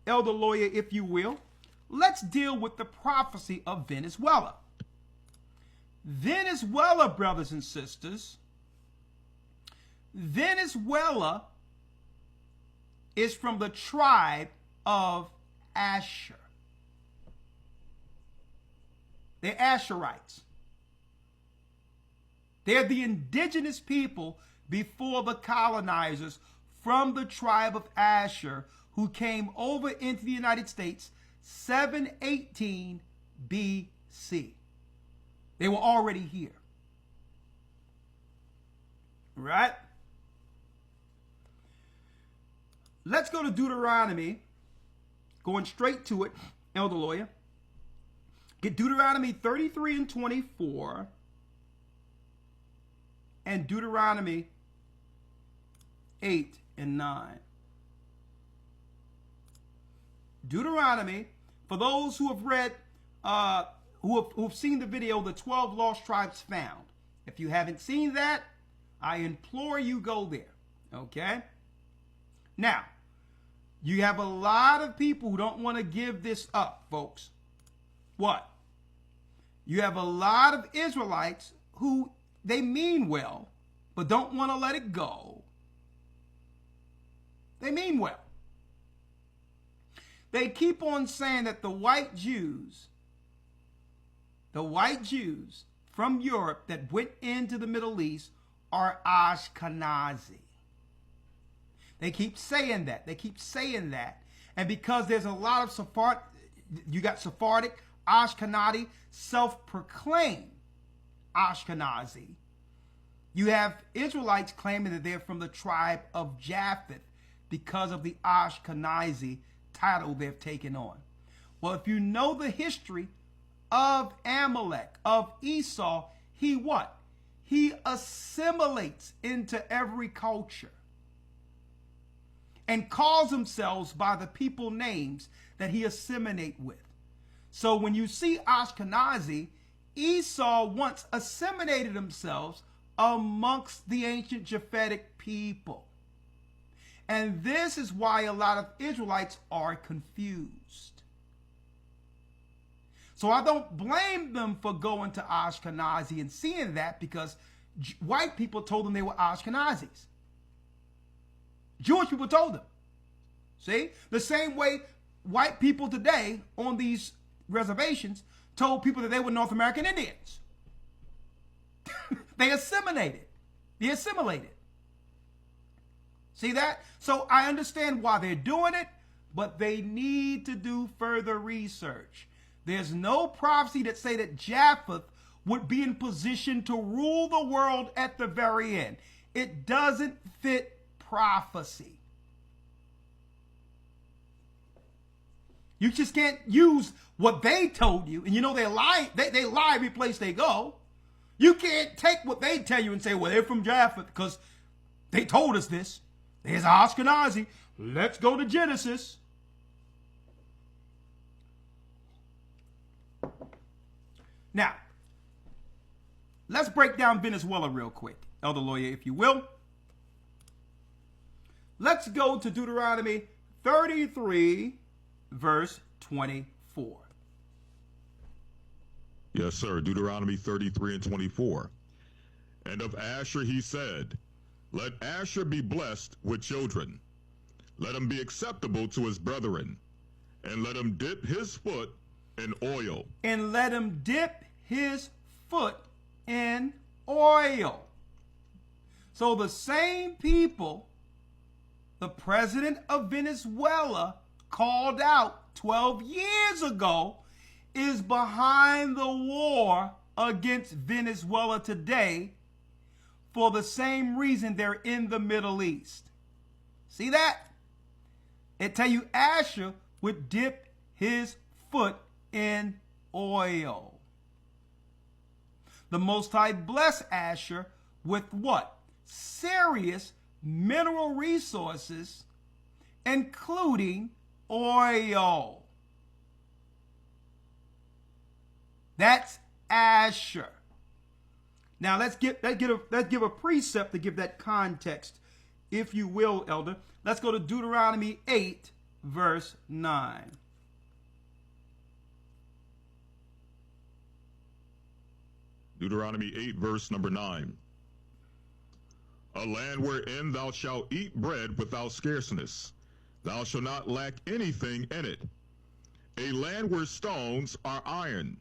elder lawyer, if you will, let's deal with the prophecy of Venezuela. Venezuela, brothers and sisters, Venezuela is from the tribe of Asher. They're Asherites. They're the indigenous people before the colonizers from the tribe of Asher who came over into the United States 718 BC. They were already here. Right? Let's go to Deuteronomy, going straight to it, elder lawyer. Get Deuteronomy 33 and 24 and Deuteronomy 8 and 9. Deuteronomy, for those who have read, who have seen the video, The 12 Lost Tribes Found. If you haven't seen that, I implore you go there, okay? Now, you have a lot of people who don't want to give this up, folks. What? You have a lot of Israelites who, they mean well, but don't want to let it go. They mean well. They keep on saying that the white Jews from Europe that went into the Middle East are Ashkenazi. They keep saying that. They keep saying that. And because there's a lot of Sephardic, you got Sephardic, Ashkenazi, self-proclaimed Ashkenazi. You have Israelites claiming that they're from the tribe of Japheth because of the Ashkenazi title they've taken on. Well, if you know the history of Amalek, of Esau, he what? He assimilates into every culture and calls themselves by the people names that he assimilate with. So when you see Ashkenazi, Esau once assimilated themselves amongst the ancient Japhetic people. And this is why a lot of Israelites are confused. So I don't blame them for going to Ashkenazi and seeing that, because white people told them they were Ashkenazis. Jewish people told them. See? The same way white people today on these reservations told people that they were North American Indians. They assimilated. They assimilated. See that? So I understand why they're doing it, but they need to do further research. There's no prophecy that say that Japheth would be in position to rule the world at the very end. It doesn't fit prophecy. You just can't use what they told you, and you know they lie. They lie every place they go. You can't take what they tell you and say, well, they're from Japheth because they told us this. There's Ashkenazi. Let's go to Genesis. Now, let's break down Venezuela real quick, elder lawyer, if you will. Let's go to Deuteronomy 33, verse 24. Yes, sir. Deuteronomy 33 and 24. And of Asher he said, let Asher be blessed with children. Let him be acceptable to his brethren. And let him dip his foot in oil. And let him dip his foot in oil. So the same people the president of Venezuela called out 12 years ago is behind the war against Venezuela today for the same reason they're in the Middle East. See that? It tell you Asher would dip his foot in oil. The Most High blessed Asher with what? Serious mineral resources, including oil. That's Asher. Now let's give a precept to give that context, if you will, elder. Let's go to Deuteronomy 8, verse 9. Deuteronomy 8, verse number 9. A land wherein thou shalt eat bread without scarceness. Thou shalt not lack anything in it. A land where stones are iron,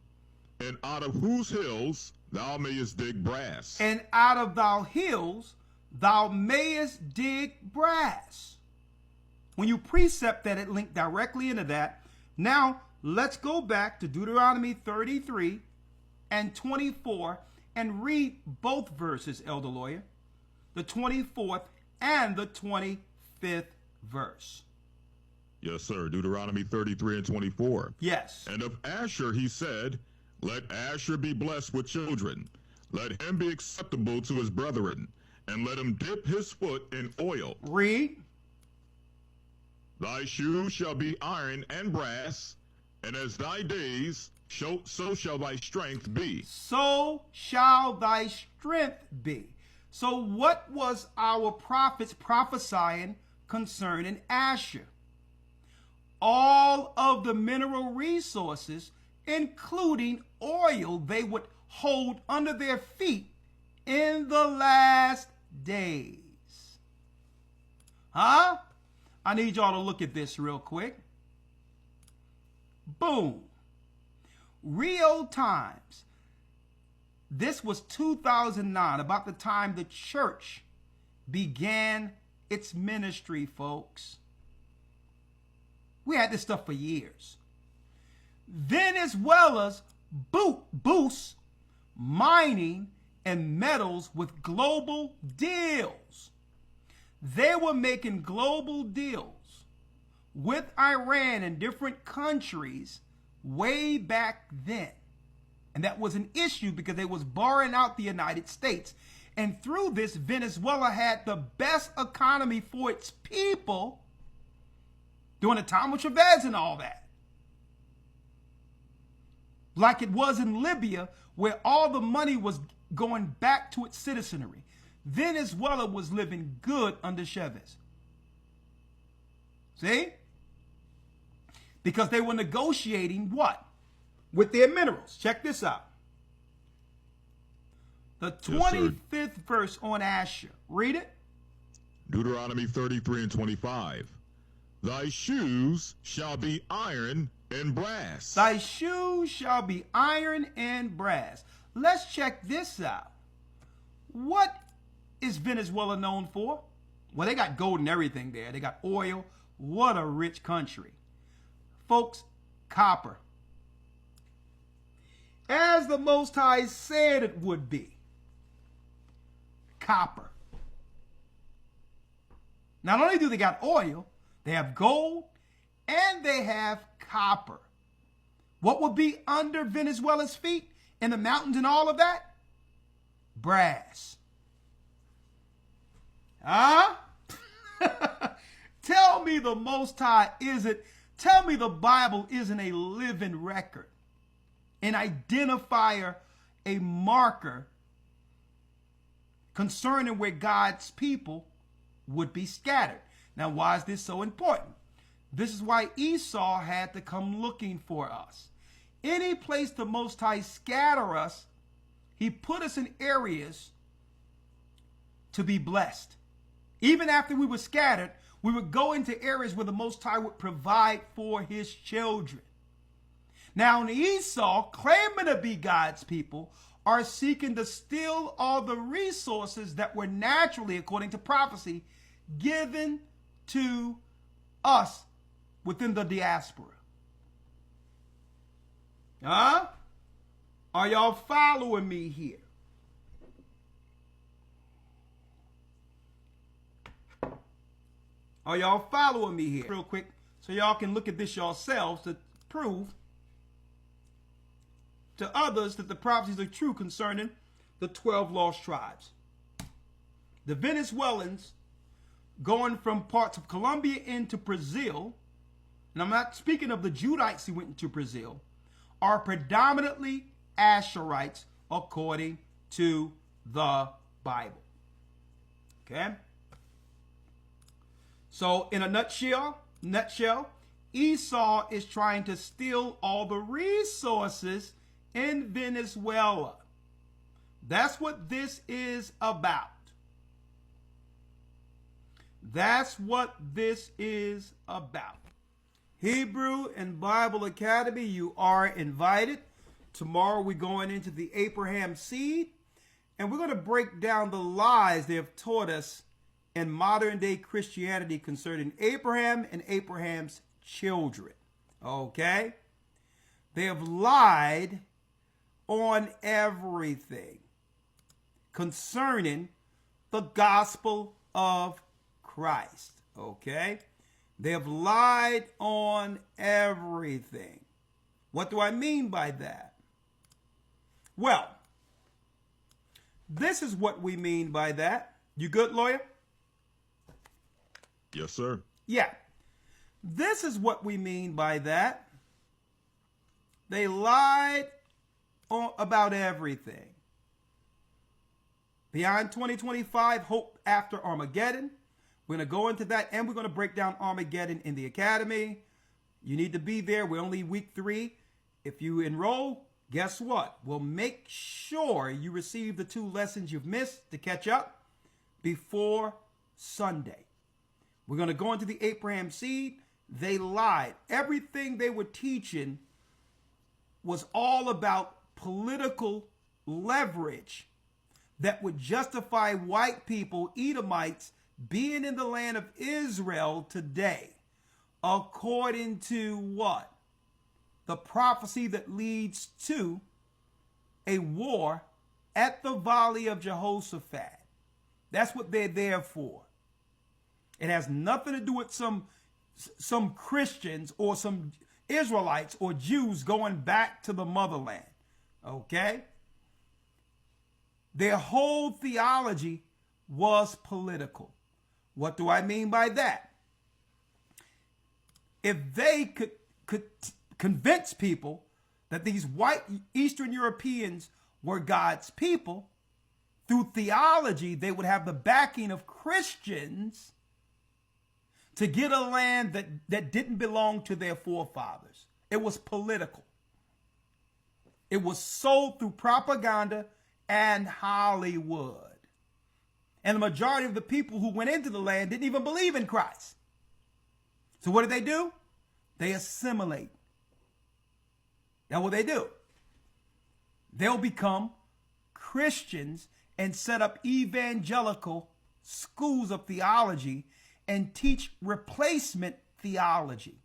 and out of whose hills thou mayest dig brass. And out of thy hills thou mayest dig brass. When you precept that, it linked directly into that. Now, let's go back to Deuteronomy 33 and 24 and read both verses, Elder Lawyer. The 24th and the 25th verse. Yes, sir. Deuteronomy 33 and 24. Yes. And of Asher he said, let Asher be blessed with children. Let him be acceptable to his brethren, and let him dip his foot in oil. Read. Thy shoes shall be iron and brass, and as thy days, so shall thy strength be. So shall thy strength be. So what was our prophets prophesying concerning Asher? All of the mineral resources, including oil, they would hold under their feet in the last days. Huh? I need y'all to look at this real quick. Boom. Real times. This was 2009, about the time the church began its ministry, folks. We had this stuff for years. Venezuela's boosts mining and metals with global deals. They were making global deals with Iran and different countries way back then. And that was an issue because they was borrowing out the United States. And through this, Venezuela had the best economy for its people during the time of Chavez and all that. Like it was in Libya, where all the money was going back to its citizenry. Venezuela was living good under Chavez. See? Because they were negotiating what? With their minerals. Check this out. The 25th verse on Asher. Read it. Deuteronomy 33 and 25. Thy shoes shall be iron and brass. Thy shoes shall be iron and brass. Let's check this out. What is Venezuela known for? Well, they got gold and everything there. They got oil. What a rich country. Folks, copper. As the Most High said it would be. Copper. Not only do they got oil, they have gold and they have copper. What would be under Venezuela's feet in the mountains and all of that? Brass. Huh? Tell me the Most High tell me the Bible isn't a living record, an identifier, a marker concerning where God's people would be scattered. Now, why is this so important? This is why Esau had to come looking for us. Any place the Most High scatter us, he put us in areas to be blessed. Even after we were scattered, we would go into areas where the Most High would provide for his children. Now, Esau, claiming to be God's people, are seeking to steal all the resources that were naturally, according to prophecy, given to us within the diaspora. Huh? Are y'all following me here? Are y'all following me here? Real quick, so y'all can look at this yourselves to prove to others that the prophecies are true concerning the 12 lost tribes. The Venezuelans going from parts of Colombia into Brazil, and I'm not speaking of the Judites who went into Brazil, are predominantly Asherites according to the Bible. Okay? So in a nutshell, Esau is trying to steal all the resources in Venezuela. That's what this is about. That's what this is about. Hebrew and Bible Academy, you are invited. Tomorrow we're going into the Abraham seed, and we're going to break down the lies they have taught us in modern day Christianity concerning Abraham and Abraham's children. Okay? They have lied on everything concerning the gospel of Christ. Okay? They have lied on everything. What do I mean by that? Well, this is what we mean by that. You good, lawyer? Yes, sir. Yeah. This is what we mean by that. They lied about everything. Beyond 2025, hope after Armageddon. We're going to go into that, and we're going to break down Armageddon in the academy. You need to be there. We're only week 3. If you enroll, guess what? We'll make sure you receive the 2 lessons you've missed to catch up before Sunday. We're going to go into the Abraham seed. They lied. Everything they were teaching was all about political leverage that would justify white people, Edomites, being in the land of Israel today, according to what? The prophecy that leads to a war at the Valley of Jehoshaphat. That's what they're there for. It has nothing to do with some Christians or some Israelites or Jews going back to the motherland. Okay? Their whole theology was political. What do I mean by that? If they could convince people that these white Eastern Europeans were God's people, through theology, they would have the backing of Christians to get a land that didn't belong to their forefathers. It was political. It was sold through propaganda and Hollywood. And the majority of the people who went into the land didn't even believe in Christ. So what do? They assimilate. That's what they do. They'll become Christians and set up evangelical schools of theology and teach replacement theology.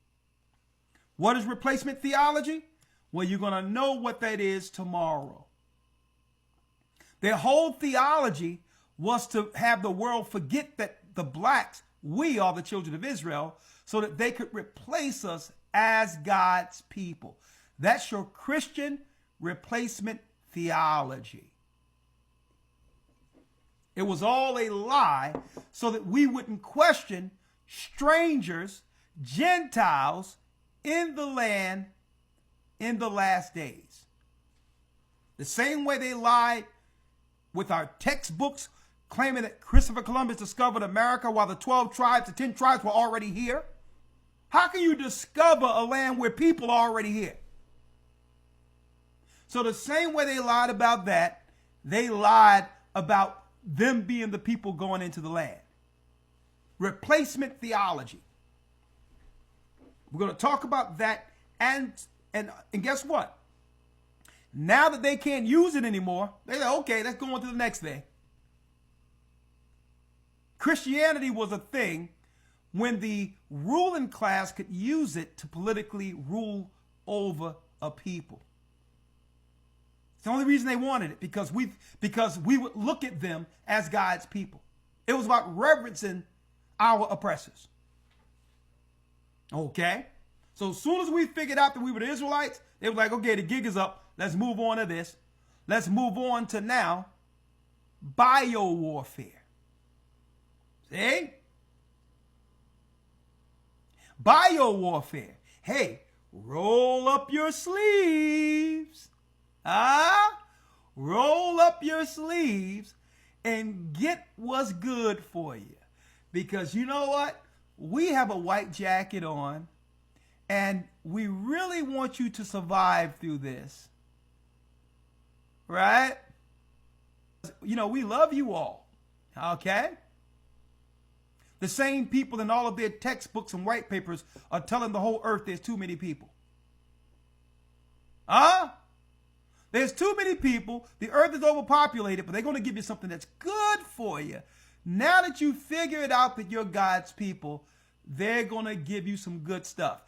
What is replacement theology? Well, you're going to know what that is tomorrow. Their whole theology was to have the world forget that the blacks, we are the children of Israel, so that they could replace us as God's people. That's your Christian replacement theology. It was all a lie so that we wouldn't question strangers, Gentiles in the land in the last days. The same way they lied with our textbooks claiming that Christopher Columbus discovered America while the 12 tribes, the 10 tribes were already here. How can you discover a land where people are already here? So the same way they lied about that, they lied about them being the people going into the land. Replacement theology. We're going to talk about that, and guess what? Now that they can't use it anymore, they're like, okay, let's go on to the next thing. Christianity was a thing when the ruling class could use it to politically rule over a people. It's the only reason they wanted it, because we would look at them as God's people. It was about reverencing our oppressors. Okay? So as soon as we figured out that we were the Israelites, they were like, okay, the gig is up. Let's move on to this. Let's move on to now biowarfare. See? Biowarfare. Hey, roll up your sleeves. Roll up your sleeves and get what's good for you. Because you know what? We have a white jacket on And we really want you to survive through this. Right? You know, we love you all. Okay? The same people in all of their textbooks and white papers are telling the whole earth there's too many people. Huh? There's too many people. The earth is overpopulated, but they're going to give you something that's good for you. Now that you figure it out that you're God's people, they're going to give you some good stuff.